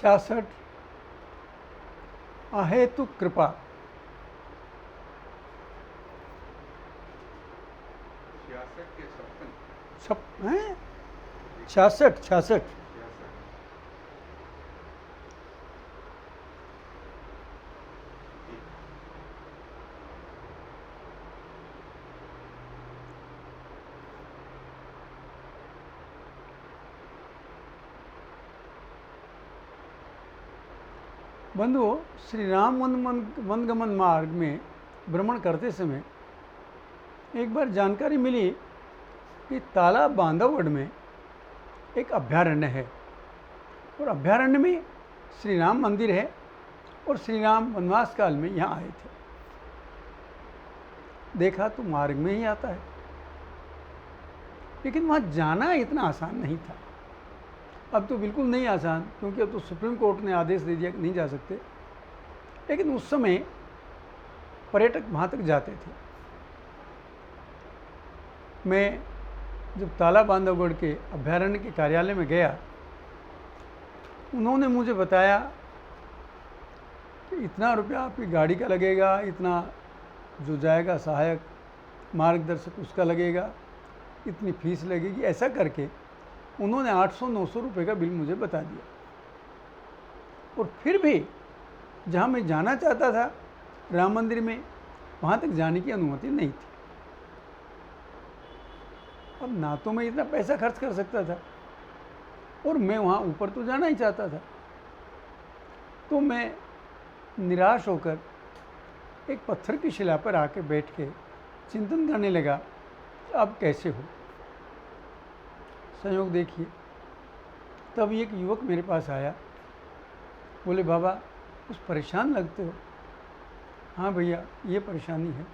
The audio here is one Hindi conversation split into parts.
66 अहेतु कृपा। 66 के 56? छप हैं 66 66। बंधुओं, श्री राम वनगमन मार्ग में भ्रमण करते समय एक बार जानकारी मिली कि तालाब बांधवगढ़ में एक अभ्यारण्य है और अभ्यारण्य में श्री राम मंदिर है और श्री राम वनवास काल में यहाँ आए थे। देखा तो मार्ग में ही आता है, लेकिन वहाँ जाना इतना आसान नहीं था। अब तो बिल्कुल नहीं आसान, क्योंकि अब तो सुप्रीम कोर्ट ने आदेश दे दिया कि नहीं जा सकते, लेकिन उस समय पर्यटक वहाँ तक जाते थे। मैं जब तालाब बांधवगढ़ के अभ्यारण्य के कार्यालय में गया, उन्होंने मुझे बताया कि इतना रुपया आपकी गाड़ी का लगेगा, इतना जो जाएगा सहायक मार्गदर्शक उसका लगेगा, इतनी फीस लगेगी। ऐसा करके उन्होंने 800-900 रुपये का बिल मुझे बता दिया। और फिर भी जहाँ मैं जाना चाहता था राम मंदिर में, वहाँ तक जाने की अनुमति नहीं थी। अब ना तो मैं इतना पैसा खर्च कर सकता था और मैं वहाँ ऊपर तो जाना ही चाहता था। तो मैं निराश होकर एक पत्थर की शिला पर आके बैठ के चिंतन करने लगा कि अब कैसे हो। संयोग देखिए, तब एक युवक मेरे पास आया, बोले बाबा कुछ परेशान लगते हो। हाँ भैया, ये परेशानी है,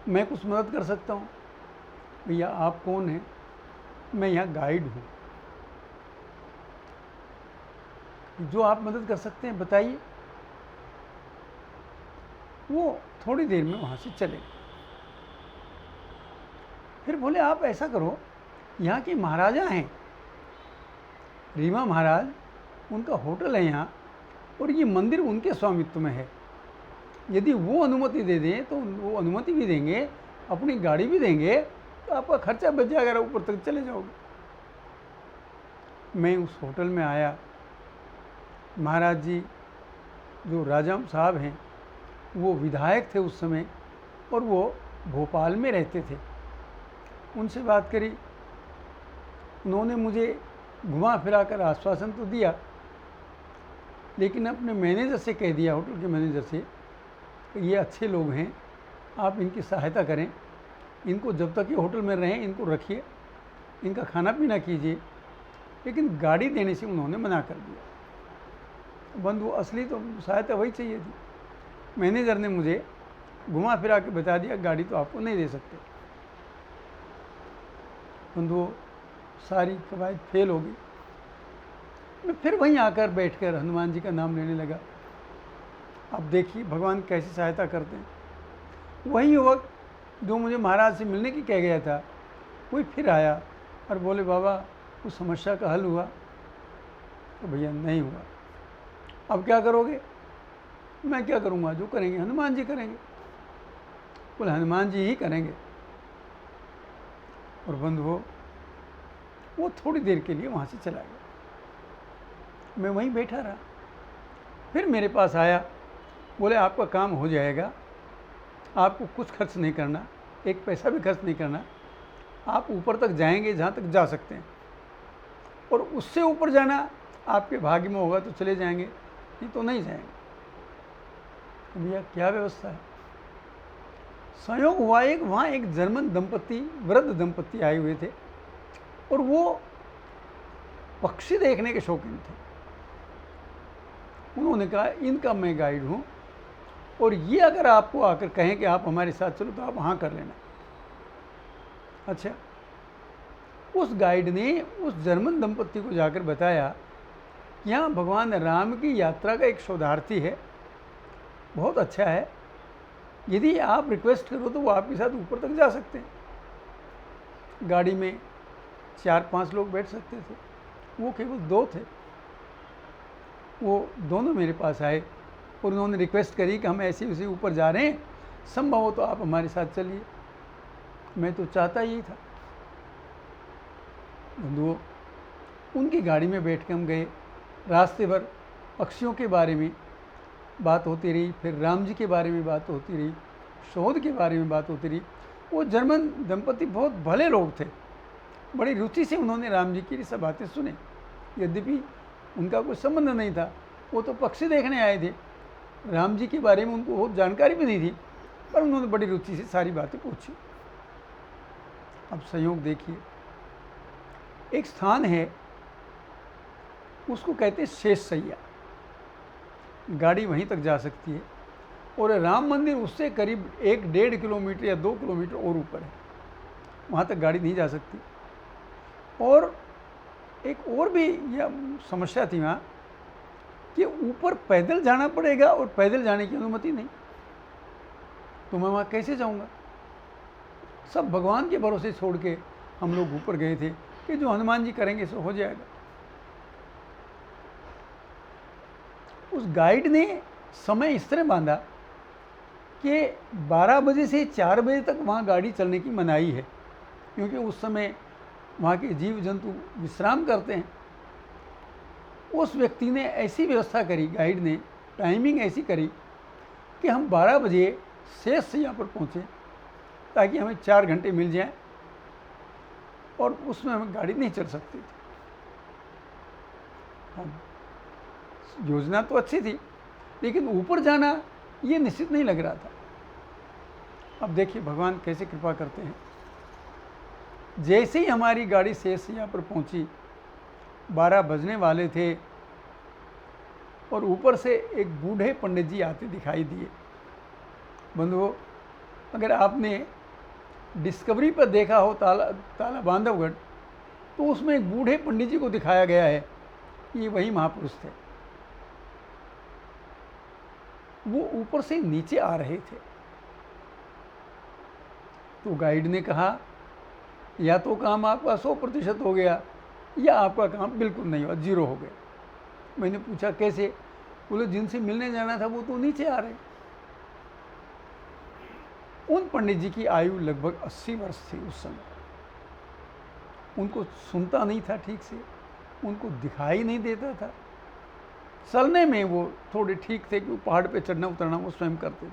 मैं कुछ मदद कर सकता हूँ। भैया आप कौन हैं? मैं यहाँ गाइड हूँ, जो आप मदद कर सकते हैं बताइए। वो थोड़ी देर में वहाँ से चले। फिर बोले आप ऐसा करो, यहाँ के महाराजा हैं रीमा महाराज, उनका होटल है यहाँ और ये मंदिर उनके स्वामित्व में है। यदि वो अनुमति दे दें तो वो अनुमति भी देंगे, अपनी गाड़ी भी देंगे, तो आपका खर्चा बच जाएगा, अगर ऊपर तक चले जाओगे। मैं उस होटल में आया। महाराज जी जो राजा साहब हैं, वो विधायक थे उस समय और वो भोपाल में रहते थे। उनसे बात करी, उन्होंने मुझे घुमा फिरा कर आश्वासन तो दिया, लेकिन अपने मैनेजर से कह दिया, होटल के मैनेजर से, कि ये अच्छे लोग हैं, आप इनकी सहायता करें, इनको जब तक ये होटल में रहें इनको रखिए, इनका खाना पीना कीजिए। लेकिन गाड़ी देने से उन्होंने मना कर दिया। बंधु, असली तो सहायता वही चाहिए थी। मैनेजर ने मुझे घुमा फिरा के बता दिया गाड़ी तो आपको नहीं दे सकते। बंधुओं, सारी कवायद फेल हो गई। मैं फिर वहीं आकर बैठकर हनुमान जी का नाम लेने लगा। अब देखिए भगवान कैसी सहायता करते हैं। वही युवक जो मुझे महाराज से मिलने की कह गया था, वही फिर आया और बोले बाबा उस समस्या का हल हुआ? तो भैया नहीं हुआ। अब क्या करोगे? मैं क्या करूँगा, जो करेंगे हनुमान जी करेंगे। बोले हनुमान जी ही करेंगे। और बंधुओं, वो थोड़ी देर के लिए वहाँ से चला गया। मैं वहीं बैठा रहा। फिर मेरे पास आया, बोले आपका काम हो जाएगा, आपको कुछ खर्च नहीं करना, एक पैसा भी खर्च नहीं करना, आप ऊपर तक जाएंगे जहाँ तक जा सकते हैं, और उससे ऊपर जाना आपके भाग्य में होगा तो चले जाएंगे, नहीं तो नहीं जाएंगे। तो भैया क्या व्यवस्था है? संयोग हुआ वहाँ एक जर्मन दंपति, वृद्ध दंपति आए हुए थे और वो पक्षी देखने के शौकीन थे। उन्होंने कहा इनका मैं गाइड हूँ और ये अगर आपको आकर कहें कि आप हमारे साथ चलो तो आप हाँ कर लेना। अच्छा, उस गाइड ने उस जर्मन दंपति को जाकर बताया कि यहाँ भगवान राम की यात्रा का एक शोधार्थी है, बहुत अच्छा है, यदि आप रिक्वेस्ट करो तो वो आपके साथ ऊपर तक जा सकते हैं। गाड़ी में 4-5 लोग बैठ सकते थे। वो केवल 2 थे। वो दोनों मेरे पास आए और उन्होंने रिक्वेस्ट करी कि हम ऐसे वैसे ऊपर जा रहे हैं, संभव हो तो आप हमारे साथ चलिए। मैं तो चाहता ही था। बंधुओं, उनकी गाड़ी में बैठ के हम गए। रास्ते भर पक्षियों के बारे में बात होती रही, फिर राम जी के बारे में बात होती रही, शोध के बारे में बात होती रही। वो जर्मन दंपति बहुत भले लोग थे, बड़ी रुचि से उन्होंने राम जी की सब बातें सुनी। यद्यपि उनका कोई संबंध नहीं था, वो तो पक्षी देखने आए थे, राम जी के बारे में उनको बहुत जानकारी भी नहीं थी, पर उन्होंने बड़ी रुचि से सारी बातें पूछी। अब संयोग देखिए, एक स्थान है, उसको कहते हैं शेष सैया। गाड़ी वहीं तक जा सकती है और राम मंदिर उससे करीब 1-1.5 किलोमीटर या 2 किलोमीटर और ऊपर है, वहाँ तक गाड़ी नहीं जा सकती। और एक और भी यह समस्या थी वहाँ कि ऊपर पैदल जाना पड़ेगा और पैदल जाने की अनुमति नहीं, तो मैं वहाँ कैसे जाऊँगा। सब भगवान के भरोसे छोड़ के हम लोग ऊपर गए थे कि जो हनुमान जी करेंगे सो हो जाएगा। उस गाइड ने समय इस तरह बांधा कि 12 बजे से 4 बजे तक वहाँ गाड़ी चलने की मनाही है, क्योंकि उस समय वहाँ के जीव जंतु विश्राम करते हैं। उस व्यक्ति ने ऐसी व्यवस्था करी, गाइड ने टाइमिंग ऐसी करी कि हम 12 बजे शेष सैया पर पहुँचे ताकि हमें 4 घंटे मिल जाएं, और उसमें हमें गाड़ी नहीं चल सकती थी। योजना तो अच्छी थी, लेकिन ऊपर जाना ये निश्चित नहीं लग रहा था। अब देखिए भगवान कैसे कृपा करते हैं। जैसे ही हमारी गाड़ी शेष सैया पर पहुंची, 12 बजने वाले थे और ऊपर से एक बूढ़े पंडित जी आते दिखाई दिए। बंधुओं, अगर आपने डिस्कवरी पर देखा हो ताला बांधवगढ़, तो उसमें एक बूढ़े पंडित जी को दिखाया गया है, ये वही महापुरुष थे। वो ऊपर से नीचे आ रहे थे, तो गाइड ने कहा या तो काम आपका 100% हो गया या आपका काम बिल्कुल नहीं हुआ, 0 हो गया। मैंने पूछा कैसे? बोले जिनसे मिलने जाना था वो तो नीचे आ रहे। उन पंडित जी की आयु लगभग 80 वर्ष थी उस समय। उनको सुनता नहीं था ठीक से, उनको दिखाई नहीं देता था। चलने में वो थोड़े ठीक थे कि वो पहाड़ पे चढ़ना उतरना वो स्वयं करते थे।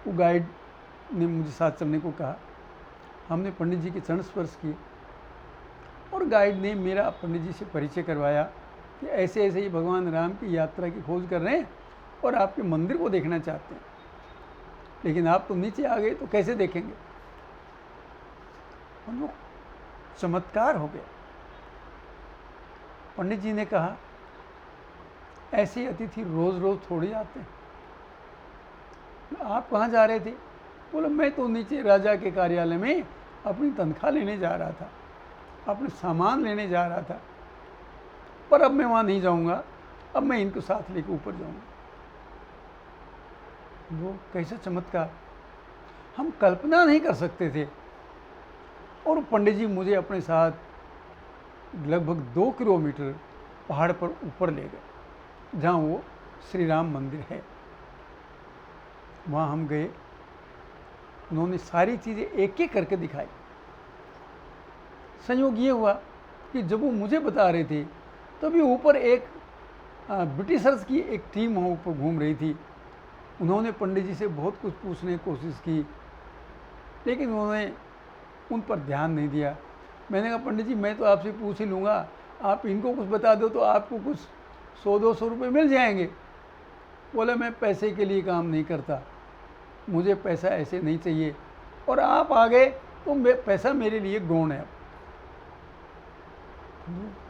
वो गाइड ने मुझे साथ चलने को कहा। हमने पंडित जी के चरण स्पर्श किए और गाइड ने मेरा पंडित जी से परिचय करवाया कि ऐसे ऐसे ही भगवान राम की यात्रा की खोज कर रहे हैं और आपके मंदिर को देखना चाहते हैं, लेकिन आप तो नीचे आ गए तो कैसे देखेंगे। हम लोग चमत्कार हो गया। पंडित जी ने कहा ऐसे अतिथि रोज रोज थोड़ी आते हैं, आप कहाँ जा रहे थे? बोले मैं तो नीचे राजा के कार्यालय में अपनी तनख्वाह लेने जा रहा था, अपने सामान लेने जा रहा था, पर अब मैं वहाँ नहीं जाऊँगा, अब मैं इनको साथ लेकर ऊपर जाऊँगा। वो कैसा चमत्कार, हम कल्पना नहीं कर सकते थे। और पंडित जी मुझे अपने साथ लगभग 2 किलोमीटर पहाड़ पर ऊपर ले गए, जहाँ वो श्री राम मंदिर है। वहाँ हम गए, उन्होंने सारी चीज़ें एक एक करके दिखाई। संयोग ये हुआ कि जब वो मुझे बता रहे थे तभी ऊपर एक ब्रिटिशर्स की एक टीम वहाँ ऊपर घूम रही थी। उन्होंने पंडित जी से बहुत कुछ पूछने की कोशिश की, लेकिन उन्होंने उन पर ध्यान नहीं दिया। मैंने कहा पंडित जी मैं तो आपसे पूछ ही लूँगा, आप इनको कुछ बता दो तो आपको कुछ 100-200 रुपये मिल जाएंगे। बोला मैं पैसे के लिए काम नहीं करता, मुझे पैसा ऐसे नहीं चाहिए, और आप आ गए तो पैसा मेरे लिए गौण है।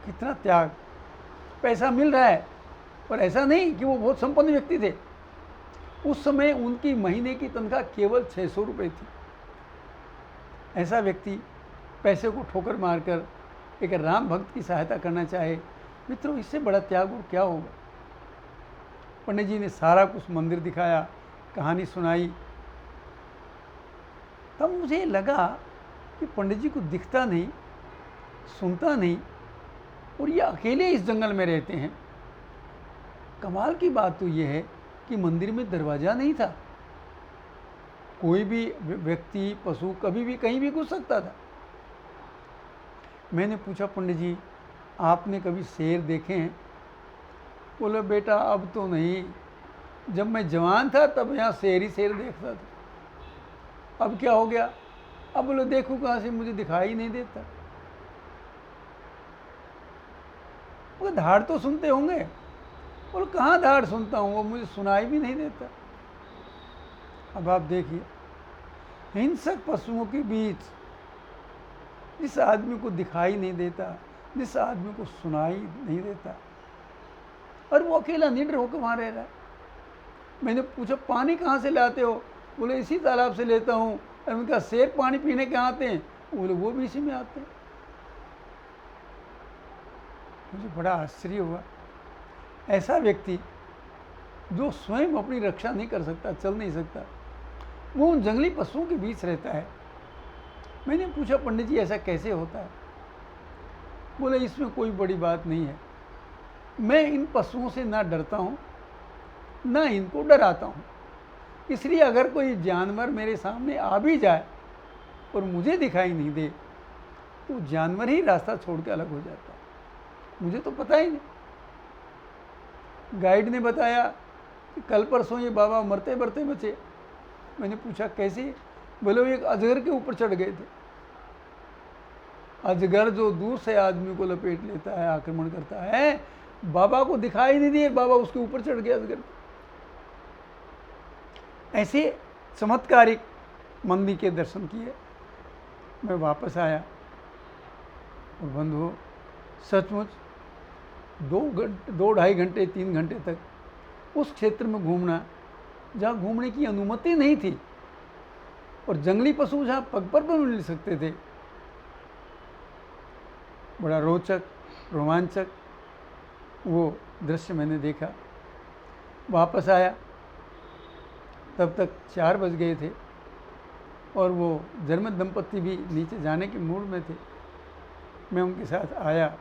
कितना त्याग, पैसा मिल रहा है, पर ऐसा नहीं कि वो बहुत संपन्न व्यक्ति थे। उस समय उनकी महीने की तनख्वाह केवल 600 रुपये थी। ऐसा व्यक्ति पैसे को ठोकर मारकर एक राम भक्त की सहायता करना चाहे, मित्रों इससे बड़ा त्याग और क्या होगा। पंडित जी ने सारा कुछ मंदिर दिखाया, कहानी सुनाई। तब मुझे लगा कि पंडित जी को दिखता नहीं, सुनता नहीं, और ये अकेले इस जंगल में रहते हैं। कमाल की बात तो ये है कि मंदिर में दरवाज़ा नहीं था, कोई भी व्यक्ति पशु कभी भी कहीं भी घुस सकता था। मैंने पूछा, पंडित जी आपने कभी शेर देखे हैं? बोले, बेटा अब तो नहीं, जब मैं जवान था तब यहाँ शेर ही शेर देखता था, अब क्या हो गया? अब बोले, देखो कहाँ से, मुझे दिखाई नहीं देता। बोले, धाड़ तो सुनते होंगे? बोले, कहाँ धाड़ सुनता हूँ, वो मुझे सुनाई भी नहीं देता। अब आप देखिए, हिंसक पशुओं के बीच जिस आदमी को दिखाई नहीं देता, जिस आदमी को सुनाई नहीं देता, और वो अकेला निडर होकर वहाँ रह रहा है। मैंने पूछा, पानी कहाँ से लाते हो? बोले, इसी तालाब से लेता हूँ। और मैंने कहा, शेर पानी पीने कहाँ आते हैं? बोले, वो भी इसी में आते हैं। मुझे बड़ा आश्चर्य हुआ, ऐसा व्यक्ति जो स्वयं अपनी रक्षा नहीं कर सकता, चल नहीं सकता, वो उन जंगली पशुओं के बीच रहता है। मैंने पूछा, पंडित जी ऐसा कैसे होता है? बोले, इसमें कोई बड़ी बात नहीं है, मैं इन पशुओं से ना डरता हूँ ना इनको डराता हूँ, इसलिए अगर कोई जानवर मेरे सामने आ भी जाए और मुझे दिखाई नहीं दे तो जानवर ही रास्ता छोड़ के अलग हो जाता है, मुझे तो पता ही नहीं। गाइड ने बताया कि कल परसों ये बाबा मरते मरते बचे। मैंने पूछा, कैसे? बोले, वो एक अजगर के ऊपर चढ़ गए थे। अजगर जो दूर से आदमी को लपेट लेता है, आक्रमण करता है, बाबा को दिखाई नहीं दिए, बाबा उसके ऊपर चढ़ गए अजगर। ऐसे चमत्कारिक मंदिर के दर्शन किए। मैं वापस आया और बंधुओं, सचमुच 2-2.5 घंटे 3 घंटे तक उस क्षेत्र में घूमना जहाँ घूमने की अनुमति नहीं थी, और जंगली पशु जहाँ पग पर भी मिल सकते थे, बड़ा रोचक रोमांचक वो दृश्य मैंने देखा। वापस आया तब तक 4 बज गए थे, और वो जर्मन दंपत्ति भी नीचे जाने के मूड में थे। मैं उनके साथ आया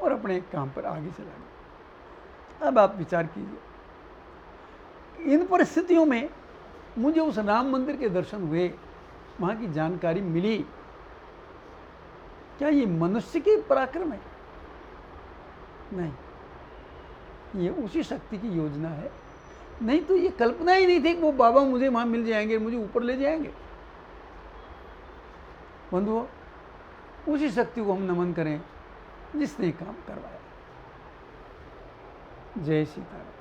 और अपने काम पर आगे चला गया। अब आप विचार कीजिए, इन परिस्थितियों में मुझे उस राम मंदिर के दर्शन हुए, वहाँ की जानकारी मिली। क्या ये मनुष्य के पराक्रम है? नहीं, ये उसी शक्ति की योजना है। नहीं तो ये कल्पना ही नहीं थी कि वो बाबा मुझे वहाँ मिल जाएंगे, मुझे ऊपर ले जाएंगे। बंधुओं, उसी शक्ति को हम नमन करें जिसने काम करवाया। जय सीताराम।